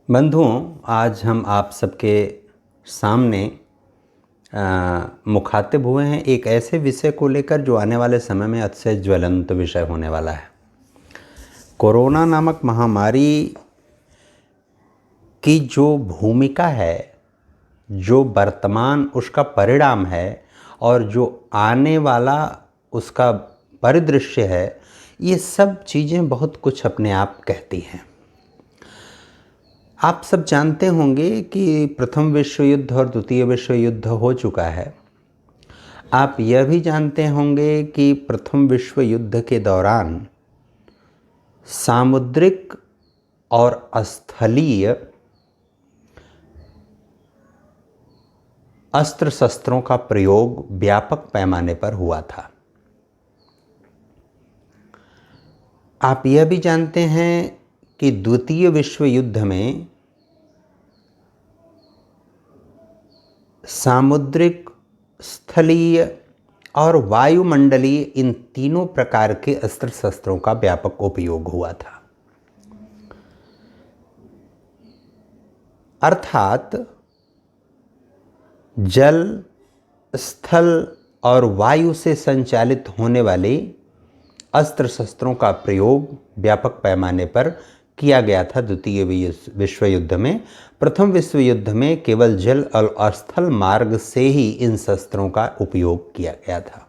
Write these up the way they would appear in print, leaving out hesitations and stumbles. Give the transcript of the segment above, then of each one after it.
बंधुओं, आज हम आप सबके सामने मुखातिब हुए हैं एक ऐसे विषय को लेकर जो आने वाले समय में अत्यंत ज्वलंत विषय होने वाला है। कोरोना नामक महामारी की जो भूमिका है, जो वर्तमान उसका परिणाम है और जो आने वाला उसका परिदृश्य है, ये सब चीज़ें बहुत कुछ अपने आप कहती हैं। आप सब जानते होंगे कि प्रथम विश्व युद्ध और द्वितीय विश्व युद्ध हो चुका है। आप यह भी जानते होंगे कि प्रथम विश्व युद्ध के दौरान सामुद्रिक और स्थलीय अस्त्र शस्त्रों का प्रयोग व्यापक पैमाने पर हुआ था। आप यह भी जानते हैं कि द्वितीय विश्व युद्ध में सामुद्रिक, स्थलीय और वायुमंडलीय इन तीनों प्रकार के अस्त्र शस्त्रों का व्यापक उपयोग हुआ था। अर्थात जल, स्थल और वायु से संचालित होने वाले अस्त्र शस्त्रों का प्रयोग व्यापक पैमाने पर किया गया था द्वितीय विश्व युद्ध में। प्रथम विश्व युद्ध में केवल जल और स्थल मार्ग से ही इन शस्त्रों का उपयोग किया गया था।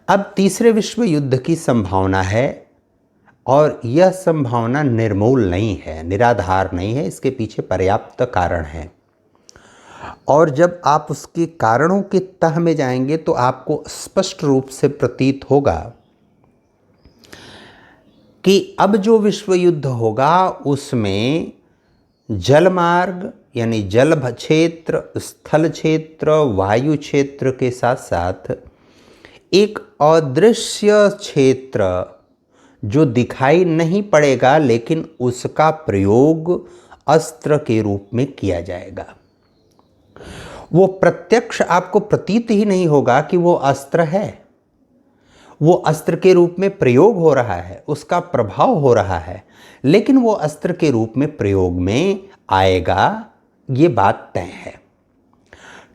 अब तीसरे विश्व युद्ध की संभावना है और यह संभावना निर्मूल नहीं है, निराधार नहीं है। इसके पीछे पर्याप्त कारण हैं और जब आप उसके कारणों के तह में जाएंगे तो आपको स्पष्ट रूप से प्रतीत होगा कि अब जो विश्व युद्ध होगा उसमें जल मार्ग यानी जल क्षेत्र, स्थल क्षेत्र, वायु क्षेत्र के साथ साथ एक अदृश्य क्षेत्र जो दिखाई नहीं पड़ेगा लेकिन उसका प्रयोग अस्त्र के रूप में किया जाएगा। वो प्रत्यक्ष आपको प्रतीत ही नहीं होगा कि वो अस्त्र है, वो अस्त्र के रूप में प्रयोग हो रहा है, उसका प्रभाव हो रहा है, लेकिन वो अस्त्र के रूप में प्रयोग में आएगा, ये बात तय है।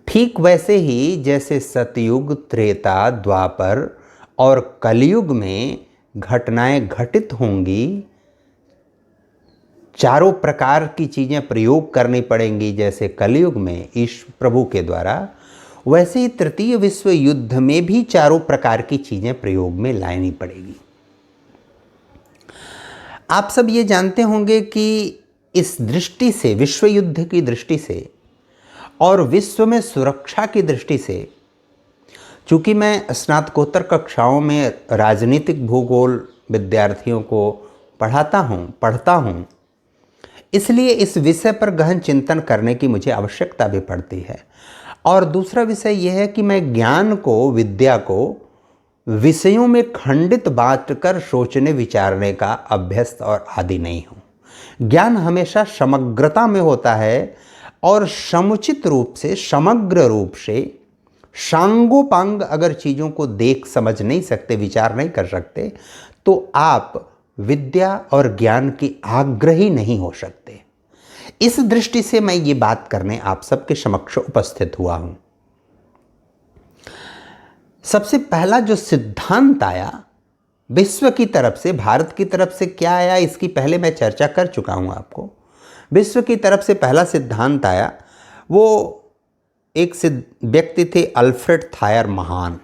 ठीक वैसे ही जैसे सतयुग, त्रेता, द्वापर और कलयुग में घटनाएं घटित होंगी, चारों प्रकार की चीज़ें प्रयोग करनी पड़ेंगी जैसे कलयुग में ईश्वर प्रभु के द्वारा, वैसे ही तृतीय विश्व युद्ध में भी चारों प्रकार की चीज़ें प्रयोग में लानी पड़ेगी। आप सब ये जानते होंगे कि इस दृष्टि से, विश्व युद्ध की दृष्टि से और विश्व में सुरक्षा की दृष्टि से, चूँकि मैं स्नातकोत्तर कक्षाओं में राजनीतिक भूगोल विद्यार्थियों को पढ़ता हूँ, इसलिए इस विषय पर गहन चिंतन करने की मुझे आवश्यकता भी पड़ती है। और दूसरा विषय यह है कि मैं ज्ञान को, विद्या को विषयों में खंडित बांटकर सोचने विचारने का अभ्यस्त और आदी नहीं हूँ। ज्ञान हमेशा समग्रता में होता है और समुचित रूप से, समग्र रूप से, सांगोपांग अगर चीज़ों को देख समझ नहीं सकते, विचार नहीं कर सकते, तो आप विद्या और ज्ञान की आग्रही नहीं हो सकते। इस दृष्टि से मैं ये बात करने आप सबके समक्ष उपस्थित हुआ हूं। सबसे पहला जो सिद्धांत आया विश्व की तरफ से, भारत की तरफ से क्या आया इसकी पहले मैं चर्चा कर चुका हूं आपको। विश्व की तरफ से पहला सिद्धांत आया, वो एक व्यक्ति थे अल्फ्रेड थायर महान।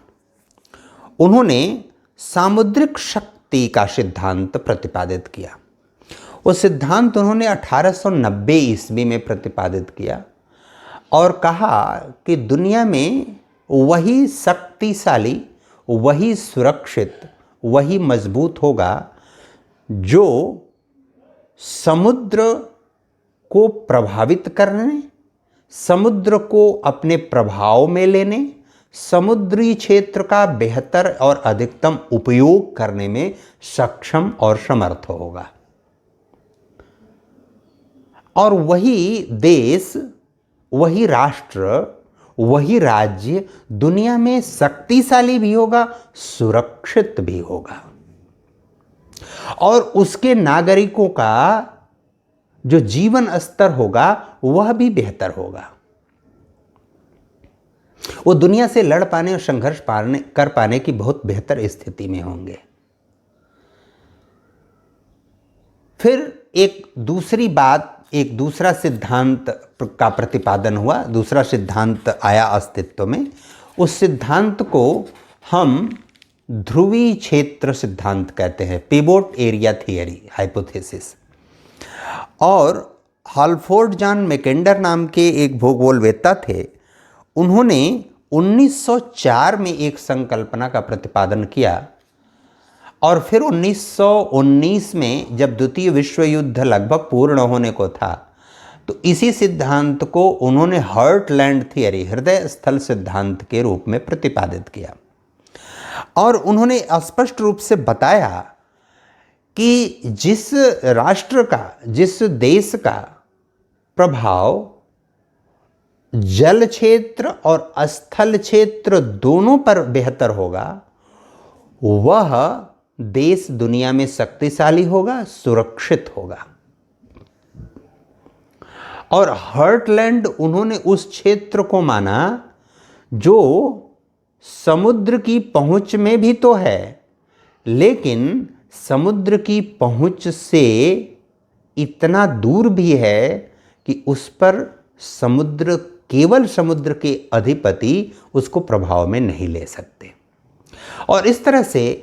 उन्होंने सामुद्रिक शक्ति का सिद्धांत प्रतिपादित किया। वो सिद्धांत उन्होंने 1890 ईस्वी में प्रतिपादित किया और कहा कि दुनिया में वही शक्तिशाली, वही सुरक्षित, वही मजबूत होगा जो समुद्र को प्रभावित करने, समुद्र को अपने प्रभाव में लेने, समुद्री क्षेत्र का बेहतर और अधिकतम उपयोग करने में सक्षम और समर्थ होगा। और वही देश, वही राष्ट्र, वही राज्य दुनिया में शक्तिशाली भी होगा, सुरक्षित भी होगा और उसके नागरिकों का जो जीवन स्तर होगा वह भी बेहतर होगा। वो दुनिया से लड़ पाने और संघर्ष कर पाने की बहुत बेहतर स्थिति में होंगे। फिर एक दूसरी बात, एक दूसरा सिद्धांत का प्रतिपादन हुआ, दूसरा सिद्धांत आया अस्तित्व में। उस सिद्धांत को हम ध्रुवीय क्षेत्र सिद्धांत कहते हैं, पिवोट एरिया थियरी हाइपोथेसिस। और हाल्फोर्ड जॉन मैकेंडर नाम के एक भूगोलवेत्ता थे, उन्होंने 1904 में एक संकल्पना का प्रतिपादन किया और फिर 1919 में जब द्वितीय विश्व युद्ध लगभग पूर्ण होने को था तो इसी सिद्धांत को उन्होंने हार्टलैंड थियरी, हृदय स्थल सिद्धांत के रूप में प्रतिपादित किया। और उन्होंने स्पष्ट रूप से बताया कि जिस राष्ट्र का, जिस देश का प्रभाव जल क्षेत्र और स्थल क्षेत्र दोनों पर बेहतर होगा, वह देश दुनिया में शक्तिशाली होगा, सुरक्षित होगा। और हार्टलैंड उन्होंने उस क्षेत्र को माना जो समुद्र की पहुंच में भी तो है, लेकिन समुद्र की पहुंच से इतना दूर भी है कि उस पर समुद्र, केवल समुद्र के अधिपति उसको प्रभाव में नहीं ले सकते। और इस तरह से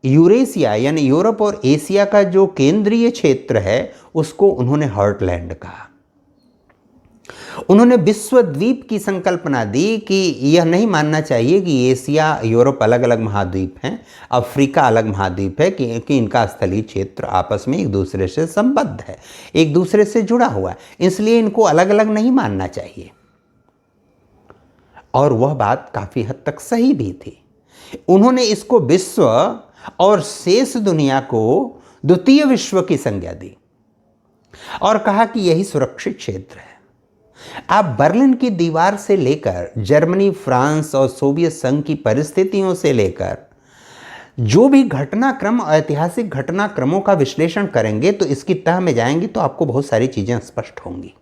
यूरेशिया यानी यूरोप और एशिया का जो केंद्रीय क्षेत्र है उसको उन्होंने हार्टलैंड कहा। उन्होंने विश्व द्वीप की संकल्पना दी कि यह नहीं मानना चाहिए कि एशिया यूरोप अलग अलग महाद्वीप हैं, अफ्रीका अलग महाद्वीप है, कि इनका स्थलीय क्षेत्र आपस में एक दूसरे से संबद्ध है, एक दूसरे से जुड़ा हुआ है, इसलिए इनको अलग अलग नहीं मानना चाहिए। और वह बात काफ़ी हद तक सही भी थी। उन्होंने इसको विश्व और शेष दुनिया को द्वितीय विश्व की संज्ञा दी और कहा कि यही सुरक्षित क्षेत्र है। आप बर्लिन की दीवार से लेकर जर्मनी, फ्रांस और सोवियत संघ की परिस्थितियों से लेकर जो भी घटनाक्रम, ऐतिहासिक घटनाक्रमों का विश्लेषण करेंगे तो इसकी तह में जाएंगे तो आपको बहुत सारी चीज़ें स्पष्ट होंगी।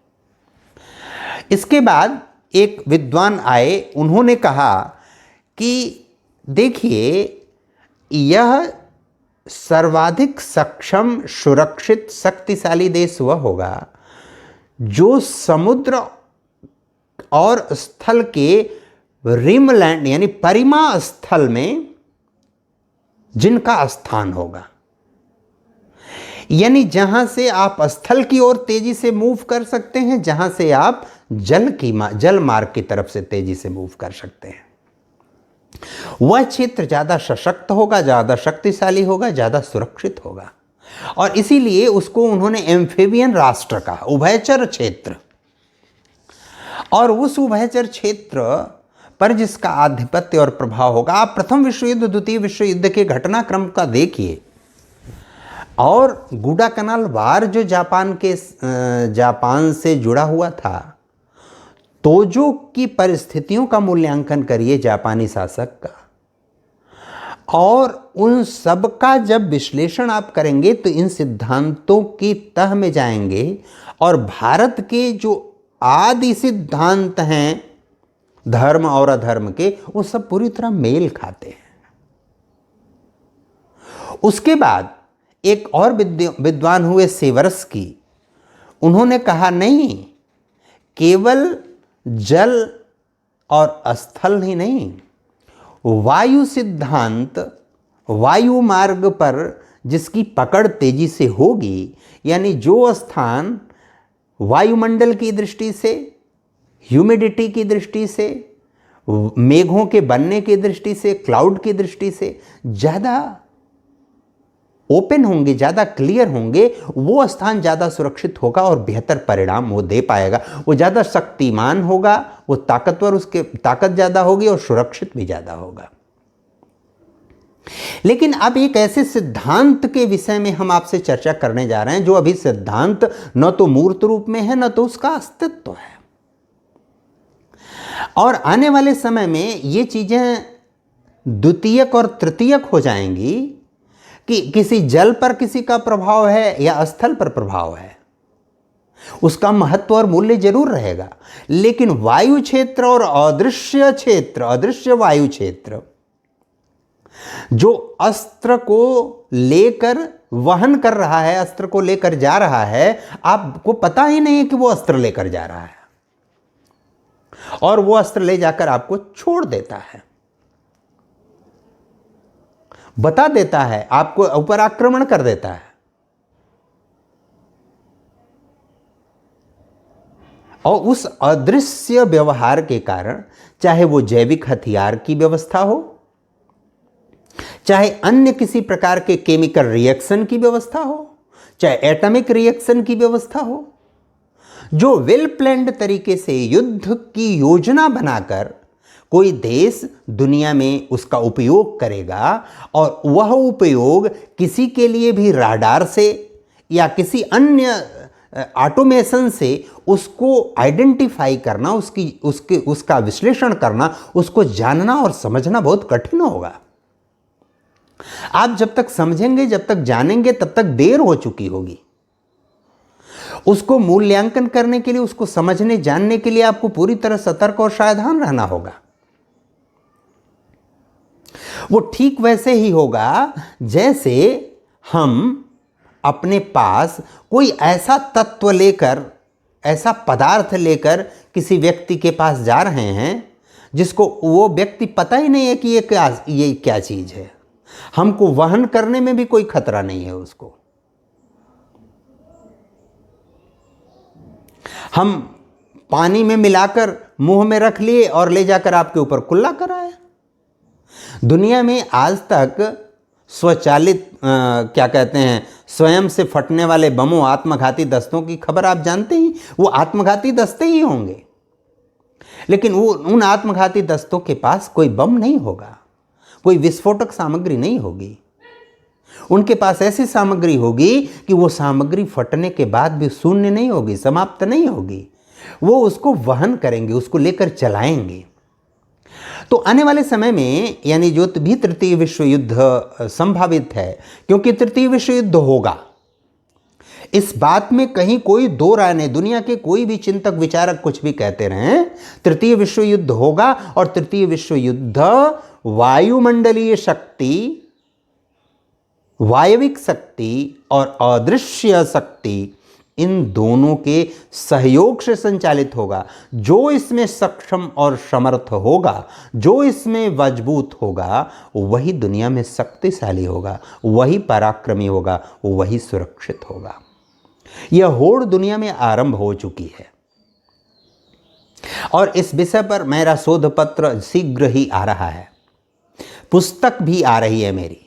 इसके बाद एक विद्वान आए, उन्होंने कहा कि देखिए, यह सर्वाधिक सक्षम, सुरक्षित, शक्तिशाली देश वह होगा जो समुद्र और स्थल के रिमलैंड यानी परिमा स्थल में जिनका स्थान होगा, यानी जहां से आप स्थल की ओर तेजी से मूव कर सकते हैं, जहां से आप जल मार्ग की तरफ से तेजी से मूव कर सकते हैं। वह क्षेत्र ज़्यादा सशक्त होगा, ज़्यादा शक्तिशाली होगा, ज़्यादा सुरक्षित होगा। और इसीलिए उसको उन्होंने एम्फीबियन राष्ट्र कहा, उभयचर क्षेत्र। और उस उभयचर क्षेत्र पर जिसका आधिपत्य और प्रभाव होगा, आप प्रथम विश्व युद्ध, द्वितीय विश्व युद्ध के घटनाक्रम का देखिए, और गुडाकनाल वार जो जापान से जुड़ा हुआ था, तोजो की परिस्थितियों का मूल्यांकन करिए जापानी शासक का, और उन सब का जब विश्लेषण आप करेंगे तो इन सिद्धांतों की तह में जाएंगे और भारत के जो आदि सिद्धांत हैं धर्म और अधर्म के, वो सब पूरी तरह मेल खाते हैं। उसके बाद एक और विद्वान हुए सेवर्स्की, उन्होंने कहा नहीं, केवल जल और स्थल ही नहीं, वायु सिद्धांत, वायु मार्ग पर जिसकी पकड़ तेजी से होगी, यानी जो स्थान वायुमंडल की दृष्टि से, ह्यूमिडिटी की दृष्टि से, मेघों के बनने की दृष्टि से, क्लाउड की दृष्टि से ज़्यादा ओपन होंगे, ज़्यादा क्लियर होंगे, वो स्थान ज़्यादा सुरक्षित होगा और बेहतर परिणाम वो दे पाएगा। वो ज़्यादा शक्तिमान होगा, वो ताकतवर, उसके ताकत ज़्यादा होगी और सुरक्षित भी ज़्यादा होगा। लेकिन अब एक ऐसे सिद्धांत के विषय में हम आपसे चर्चा करने जा रहे हैं जो अभी सिद्धांत न तो मूर्त रूप में है, न तो उसका अस्तित्व है। और आने वाले समय में ये चीज़ें द्वितीयक और तृतीयक हो जाएंगी कि किसी जल पर किसी का प्रभाव है या स्थल पर प्रभाव है। उसका महत्व और मूल्य जरूर रहेगा, लेकिन वायु क्षेत्र और अदृश्य क्षेत्र, अदृश्य वायु क्षेत्र जो अस्त्र को लेकर वहन कर रहा है, अस्त्र को लेकर जा रहा है, आपको पता ही नहीं है कि वो अस्त्र लेकर जा रहा है, और वो अस्त्र ले जाकर आपको छोड़ देता है, बता देता है, आपको ऊपर आक्रमण कर देता है। और उस अदृश्य व्यवहार के कारण, चाहे वो जैविक हथियार की व्यवस्था हो, चाहे अन्य किसी प्रकार के केमिकल रिएक्शन की व्यवस्था हो, चाहे एटॉमिक रिएक्शन की व्यवस्था हो, जो वेल प्लान्ड तरीके से युद्ध की योजना बनाकर कोई देश दुनिया में उसका उपयोग करेगा, और वह उपयोग किसी के लिए भी राडार से या किसी अन्य ऑटोमेशन से उसको आइडेंटिफाई करना, उसका विश्लेषण करना, उसको जानना और समझना बहुत कठिन होगा। आप जब तक समझेंगे, जब तक जानेंगे, तब तक देर हो चुकी होगी। उसको मूल्यांकन करने के लिए, उसको समझने जानने के लिए आपको पूरी तरह सतर्क और सावधान रहना होगा। वो ठीक वैसे ही होगा जैसे हम अपने पास कोई ऐसा तत्व लेकर, ऐसा पदार्थ लेकर किसी व्यक्ति के पास जा रहे हैं जिसको वो व्यक्ति पता ही नहीं है कि ये क्या चीज है। हमको वहन करने में भी कोई खतरा नहीं है उसको। हम पानी में मिलाकर मुंह में रख लिए और ले जाकर आपके ऊपर कुल्ला कराया। दुनिया में आज तक स्वचालित क्या कहते हैं, स्वयं से फटने वाले बमों, आत्मघाती दस्तों की खबर आप जानते ही। वो आत्मघाती दस्ते ही होंगे, लेकिन वो उन आत्मघाती दस्तों के पास कोई बम नहीं होगा, कोई विस्फोटक सामग्री नहीं होगी। उनके पास ऐसी सामग्री होगी कि वो सामग्री फटने के बाद भी शून्य नहीं होगी, समाप्त नहीं होगी। वो उसको वहन करेंगे, उसको लेकर चलाएंगे। तो आने वाले समय में, यानी जो भी तृतीय विश्व युद्ध संभावित है, क्योंकि तृतीय विश्व युद्ध होगा, इस बात में कहीं कोई दो राय नहीं। दुनिया के कोई भी चिंतक विचारक कुछ भी कहते रहें, तृतीय विश्व युद्ध होगा। और तृतीय विश्व युद्ध वायुमंडलीय शक्ति, वायविक शक्ति और अदृश्य शक्ति, इन दोनों के सहयोग से संचालित होगा। जो इसमें सक्षम और समर्थ होगा, जो इसमें मजबूत होगा, वही दुनिया में शक्तिशाली होगा, वही पराक्रमी होगा, वही सुरक्षित होगा। यह होड़ दुनिया में आरंभ हो चुकी है, और इस विषय पर मेरा शोध पत्र शीघ्र ही आ रहा है, पुस्तक भी आ रही है मेरी।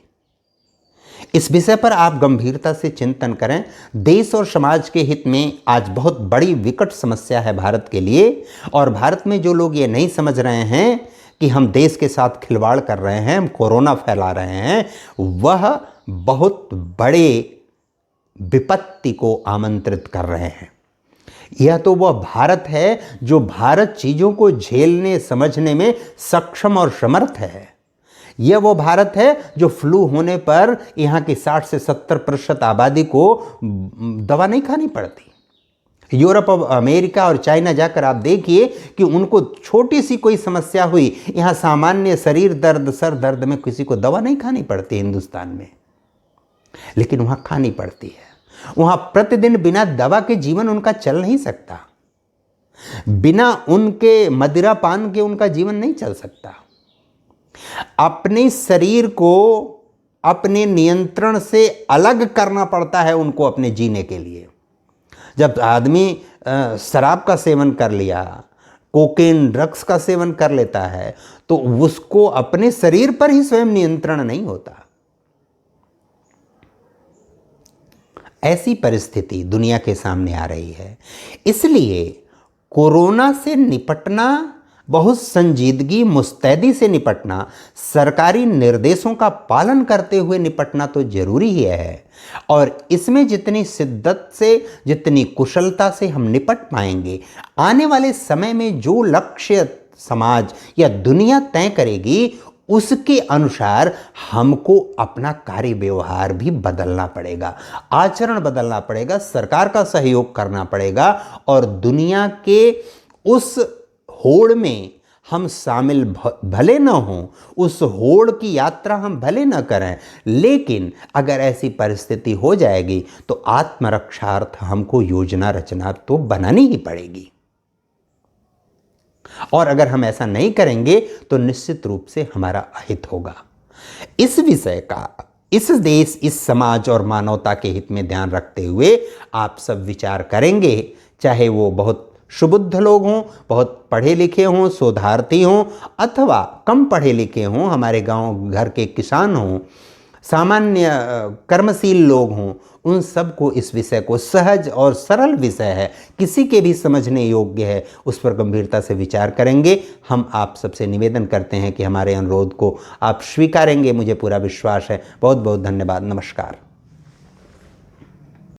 इस विषय पर आप गंभीरता से चिंतन करें। देश और समाज के हित में आज बहुत बड़ी विकट समस्या है भारत के लिए, और भारत में जो लोग ये नहीं समझ रहे हैं कि हम देश के साथ खिलवाड़ कर रहे हैं, हम कोरोना फैला रहे हैं, वह बहुत बड़े विपत्ति को आमंत्रित कर रहे हैं। यह तो वह भारत है जो भारत चीज़ों को झेलने समझने में सक्षम और समर्थ है। यह वो भारत है जो फ्लू होने पर यहाँ की 60 से 70% आबादी को दवा नहीं खानी पड़ती। यूरोप और अमेरिका और चाइना जाकर आप देखिए कि उनको छोटी सी कोई समस्या हुई, यहाँ सामान्य शरीर दर्द, सर दर्द में किसी को दवा नहीं खानी पड़ती हिंदुस्तान में, लेकिन वहाँ खानी पड़ती है। वहाँ प्रतिदिन बिना दवा के जीवन उनका चल नहीं सकता, बिना उनके मदिरा पान के उनका जीवन नहीं चल सकता। अपने शरीर को अपने नियंत्रण से अलग करना पड़ता है उनको अपने जीने के लिए। जब आदमी शराब का सेवन कर लिया, कोकेन, ड्रग्स का सेवन कर लेता है, तो उसको अपने शरीर पर ही स्वयं नियंत्रण नहीं होता। ऐसी परिस्थिति दुनिया के सामने आ रही है। इसलिए कोरोना से निपटना, बहुत संजीदगी, मुस्तैदी से निपटना, सरकारी निर्देशों का पालन करते हुए निपटना तो जरूरी ही है। और इसमें जितनी शिद्दत से, जितनी कुशलता से हम निपट पाएंगे, आने वाले समय में जो लक्ष्य समाज या दुनिया तय करेगी, उसके अनुसार हमको अपना कार्य व्यवहार भी बदलना पड़ेगा, आचरण बदलना पड़ेगा, सरकार का सहयोग करना पड़ेगा और दुनिया के उस होड़ में हम शामिल भले न हों, उस होड़ की यात्रा हम भले न करें, लेकिन अगर ऐसी परिस्थिति हो जाएगी तो आत्मरक्षार्थ हमको योजना रचना तो बनानी ही पड़ेगी। और अगर हम ऐसा नहीं करेंगे तो निश्चित रूप से हमारा अहित होगा। इस विषय का इस देश, इस समाज और मानवता के हित में ध्यान रखते हुए आप सब विचार करेंगे, चाहे वो बहुत सुबुद्ध लोग हों, बहुत पढ़े लिखे हों, शोधार्थी हों, अथवा कम पढ़े लिखे हों, हमारे गांव घर के किसान हों, सामान्य कर्मशील लोग हों, उन सबको इस विषय को, सहज और सरल विषय है, किसी के भी समझने योग्य है, उस पर गंभीरता से विचार करेंगे। हम आप सबसे निवेदन करते हैं कि हमारे अनुरोध को आप स्वीकारेंगे, मुझे पूरा विश्वास है। बहुत बहुत धन्यवाद। नमस्कार।